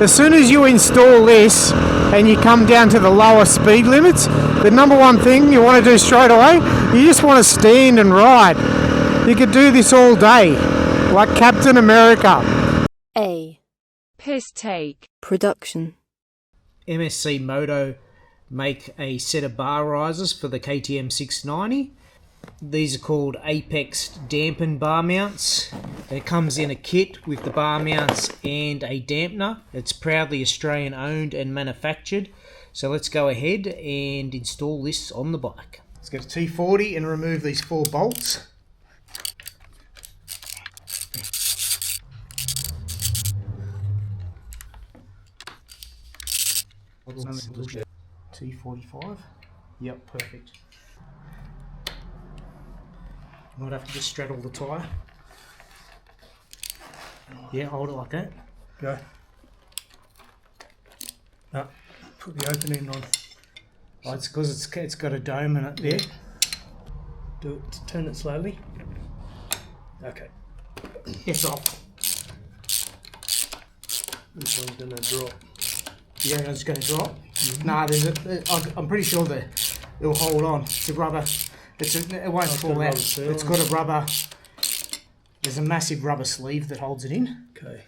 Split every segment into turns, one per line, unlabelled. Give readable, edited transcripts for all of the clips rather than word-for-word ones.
as soon as you install this and you come down to the lower speed limits, the number one thing you want to do straight away, you just want to stand and ride. You could do this all day, like Captain America.
A
piss take
production.
MSCmoto make a set of bar risers for the KTM 690. These are called Apex dampen bar mounts. It comes in a kit with the bar mounts and a dampener. It's proudly Australian owned and manufactured. So let's go ahead and install this on the bike. Let's get a T40 and remove these 4 bolts. T45. Yep, perfect. Might have to just straddle the tyre. Yeah, hold it like that.
Go. No, put the open end on.
Oh, it's because it's got a dome in it there.
Do it. Turn it slowly. Okay.
It's off.
This one's gonna drop.
Yeah, it's going to drop. Nah, I'm pretty sure that it'll hold on. The rubber, it won't fall out. It's got a rubber. There's a massive rubber sleeve that holds it in.
Okay.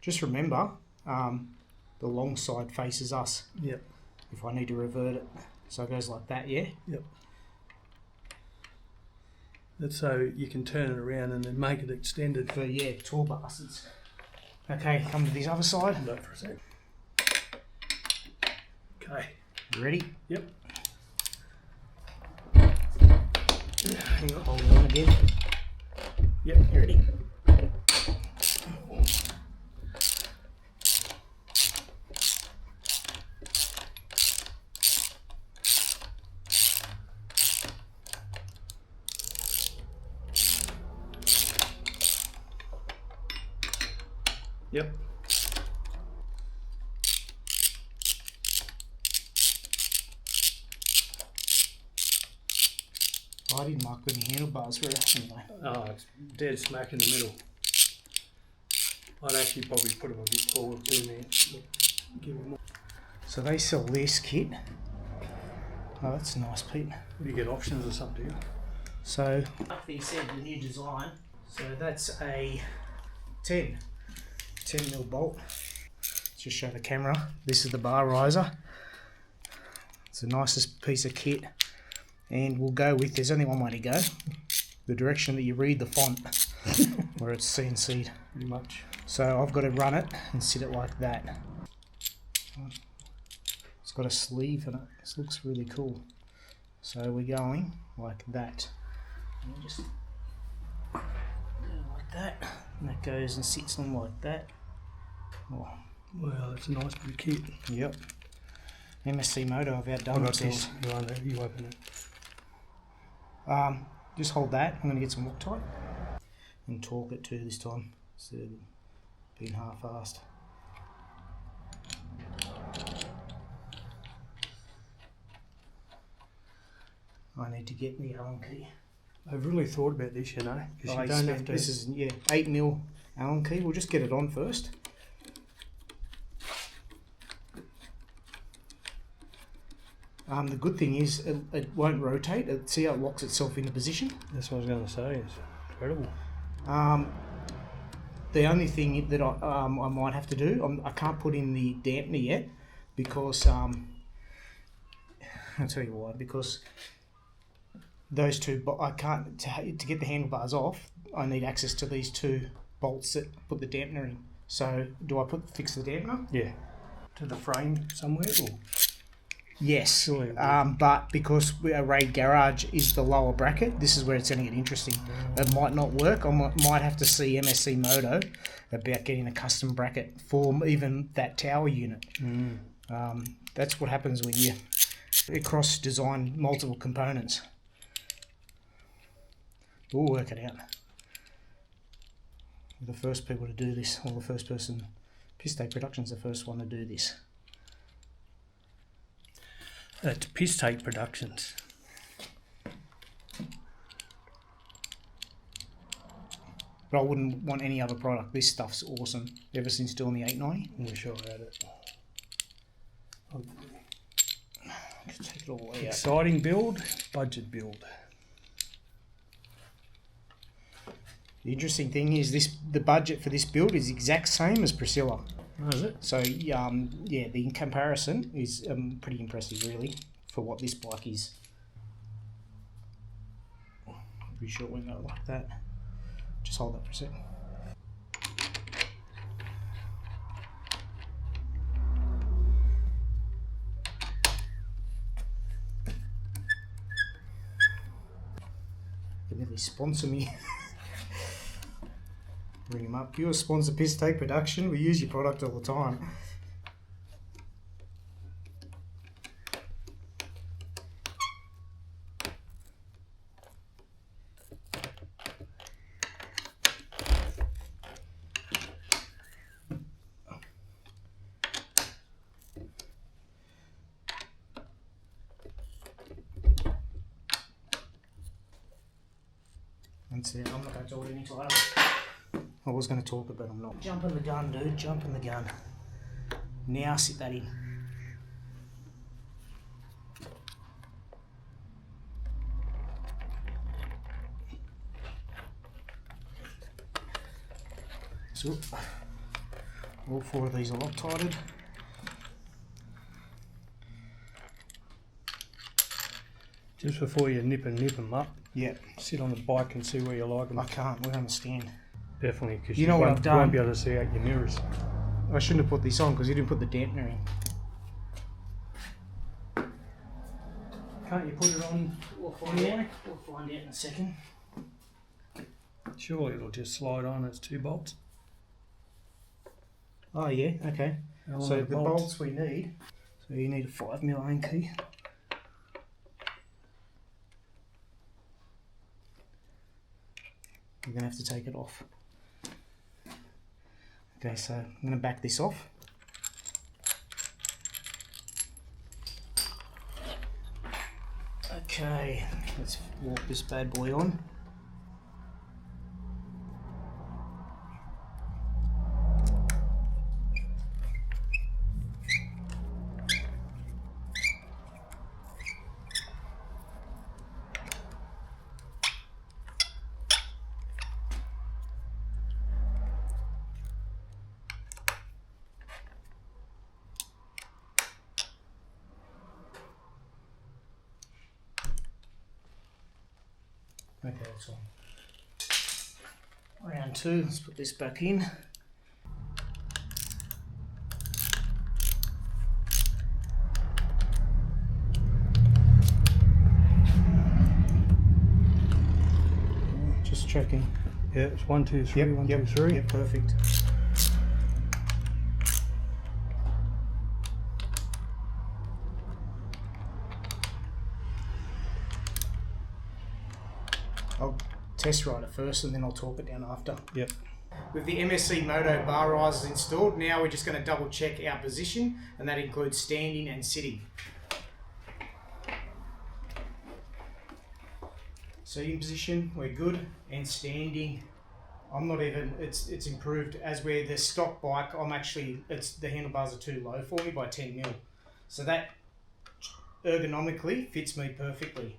Just remember, the long side faces us.
Yep.
If I need to revert it, so it goes like that. Yeah.
Yep. That's so you can turn it around and then make it extended.
For tour bastards. Okay, come to this other side.
Hold up for a sec. Okay.
You ready?
Yep.
Hang on, hold it on again.
Yep.
You ready?
Yep.
I didn't mark any handlebars for it anyway.
Oh, it's dead smack in the middle. I'd actually probably put them a bit forward too, man. Give them more.
So they sell this kit. Oh, that's nice, Pete.
Do you get options or something? Do you?
So, like they said, the new design. So that's a 10 mil bolt. Let's just show the camera. This is the bar riser. It's the nicest piece of kit. And we'll go with, there's only one way to go. The direction that you read the font, where it's CNC'd pretty much. So I've got to run it and sit it like that. It's got a sleeve in it. This looks really cool. So we're going like that. And we just go like that. And that goes and sits on like that. Oh.
Well, that's a nice bit of kit.
Yep. MSCmoto have outdone themselves.
You open it.
Just hold that. I'm going to get some Loctite and torque it too this time instead of being half-assed. I need to get the Allen key.
I've really thought about this, you know, because you don't have to.
This is 8 mil Allen key. We'll just get it on first. The good thing is it won't rotate. See how it locks itself into position?
That's what I was going to say. It's incredible.
The only thing that I might have to do, I can't put in the dampener yet because I'll tell you why. Because those two, I can't to get the handlebars off. I need access to these 2 bolts that put the dampener in. So do I fix the dampener?
Yeah. To the frame somewhere, or?
Yes, but because our raid garage is the lower bracket, this is where it's going to get interesting. It might not work. I might have to see MSCmoto about getting a custom bracket for even that tower unit. That's what happens when you cross-design multiple components. We'll work it out. We're the first people to do this, or the first person. Piss Take Productions the first one to do this.
It's Piss Take Productions.
But I wouldn't want any other product. This stuff's awesome. Ever since doing the 890.
I wish I had it.
Take it all the way out.
Exciting build, budget build.
The interesting thing is the budget for this build is the exact same as Priscilla.
Oh, is it?
So yeah, the comparison is pretty impressive, really, for what this bike is. Pretty sure it went out like that. Just hold that for a sec. They nearly sponsor me. Bring them up. You're a sponsor, Piss Take Production. We use your product all the time. That's it. I'm not going to talk any tighter. I was going to talk, but I'm not. Jumping the gun, dude. Jumping the gun. Now sit that in. So, all 4 of these are Loctited.
Just before you nip them up.
Yeah.
Sit on the bike and see where you like them.
I can't. We're on the stand.
Definitely, because
You know what I've done?
won't be able to see out your mirrors.
I shouldn't have put this on because you didn't put the dampener in. Can't you put it on? We'll find out. We'll find out in a second.
Surely it'll just slide on. It's 2 bolts.
Oh yeah, okay. So
Element
the
bolts.
bolts we need. So you need a 5mm Allen key. You're gonna have to take it off. Okay, so I'm gonna back this off. Okay, let's walk this bad boy on. Okay, that's all. Round 2, let's put this back in. Just checking.
Yeah, it's 1, 2, 3,
Yep,
1,
yep,
2, 3.
Yep, perfect. I'll test ride it first and then I'll talk it down after.
Yep.
With the MSCmoto bar risers installed, now we're just going to double check our position, and that includes standing and sitting. Sitting position, we're good, and standing, I'm not even, it's improved. As we're the stock bike, the handlebars are too low for me by 10mm. So that ergonomically fits me perfectly.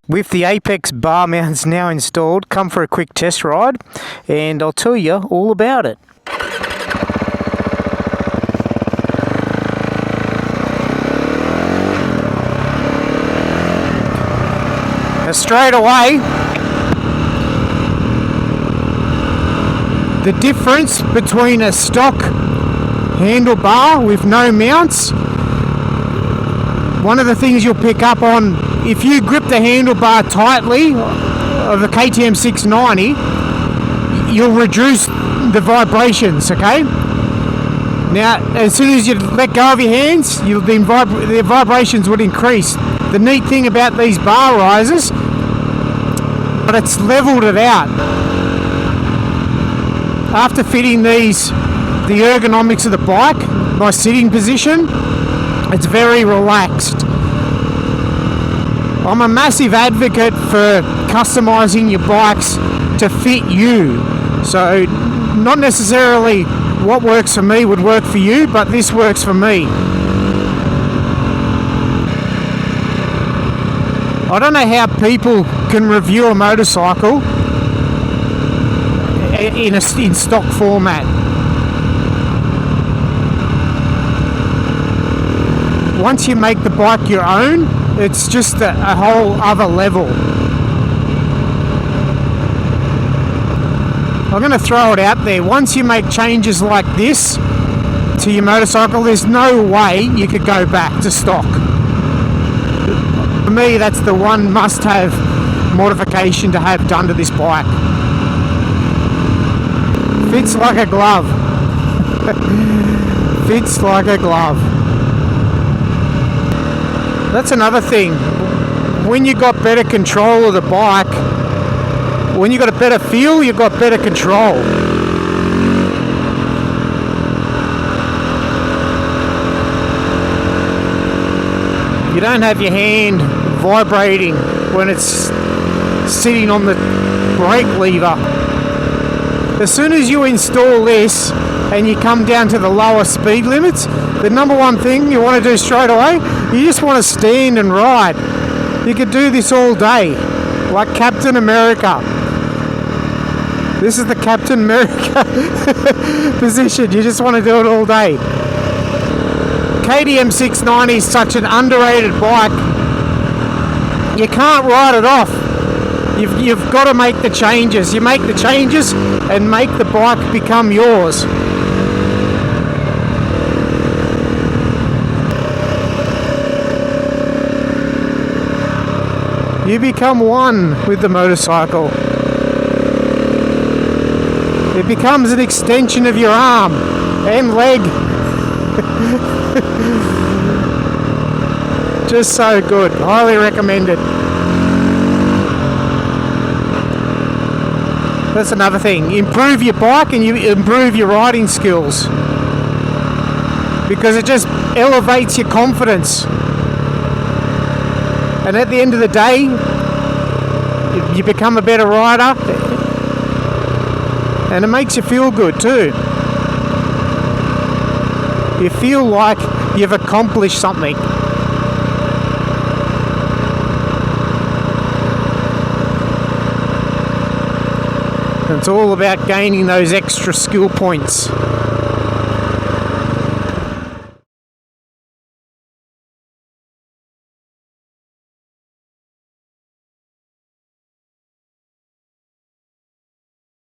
With the Apex bar mounts now installed, come for a quick test ride and I'll tell you all about it. Now straight away, the difference between a stock handlebar with no mounts, one of the things you'll pick up on, if you grip the handlebar tightly of the KTM 690, you'll reduce the vibrations, okay? Now, as soon as you let go of your hands, the vibrations would increase. The neat thing about these bar risers, but it's leveled it out. After fitting these, the ergonomics of the bike, my sitting position, it's very relaxed. I'm a massive advocate for customizing your bikes to fit you. So not necessarily what works for me would work for you, but this works for me. I don't know how people can review a motorcycle in stock format. Once you make the bike your own, it's just a whole other level. I'm going to throw it out there. Once you make changes like this to your motorcycle, there's no way you could go back to stock. For me, that's the one must-have modification to have done to this bike. Fits like a glove. Fits like a glove. That's another thing. When you got better control of the bike, when you got a better feel, you've got better control. You don't have your hand vibrating when it's sitting on the brake lever. As soon as you install this and you come down to the lower speed limits, the number one thing you want to do straight away, you just want to stand and ride. You could do this all day, like Captain America. This is the Captain America position. You just want to do it all day. KTM 690 is such an underrated bike. You can't write it off. You've got to make the changes. You make the changes and make the bike become yours. You become one with the motorcycle. It becomes an extension of your arm and leg. Just so good. Highly recommended. That's another thing. Improve your bike and you improve your riding skills, because it just elevates your confidence. And at the end of the day, you become a better rider, and it makes you feel good too. You feel like you've accomplished something. It's all about gaining those extra skill points.